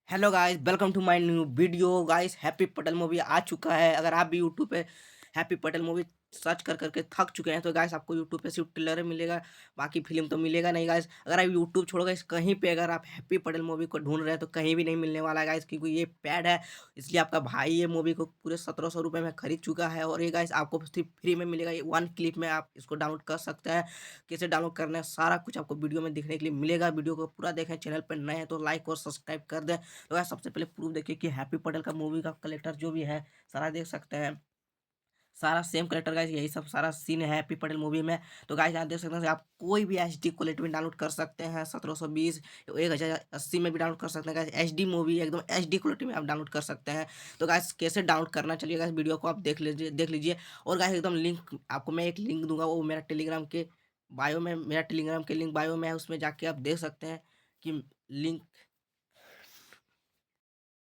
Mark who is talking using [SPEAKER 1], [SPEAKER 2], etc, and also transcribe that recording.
[SPEAKER 1] Hello guys, welcome to my new video. Guys, Happy Patel movie आ चुका है। अगर आप भी यूट्यूब पे हैप्पी पटेल मूवी सर्च कर करके थक चुके हैं तो गाइस आपको यूट्यूब पे सिर्फ ट्रेलर मिलेगा, बाकी फिल्म तो मिलेगा नहीं। गाइस अगर आप यूट्यूब छोड़ो गाइस, कहीं पे अगर आप हैप्पी पटेल मूवी को ढूंढ रहे हैं तो कहीं भी नहीं मिलने वाला है गाइस, क्योंकि ये पैड है। इसलिए आपका भाई ये मूवी को पूरे 1700 रुपये में खरीद चुका है और ये गाइस आपको सिर्फ फ्री में मिलेगा। ये वन क्लिक में आप इसको डाउनलोड कर सकते हैं। कैसे डाउनलोड करना है सारा कुछ आपको वीडियो में देखने के लिए मिलेगा। वीडियो को पूरा देखें, चैनल पर नए हैं तो लाइक और सब्सक्राइब कर दें। तो गाइस सबसे पहले प्रूफ देखिए कि हैप्पी पटेल का मूवी का कलेक्टर जो भी है सारा देख सकते हैं। सारा सेम कलेक्टर गाइस, यही सब सारा सीन है हैप्पी पटेल मूवी में। तो गाइस आप देख सकते हैं कि आप कोई भी एचडी क्वालिटी में डाउनलोड कर सकते हैं। 1720 1080 में भी डाउनलोड कर सकते हैं गाइस। एचडी मूवी एकदम एचडी क्वालिटी में आप डाउनलोड कर सकते हैं। तो गाइस कैसे डाउनलोड करना, चलिए गाइस वीडियो को आप देख लीजिए। और गाइस एकदम लिंक आपको मैं एक लिंक दूंगा, वो मेरा टेलीग्राम के बायो में, मेरा टेलीग्राम के लिंक बायो में है, उसमें जाके आप देख सकते हैं कि लिंक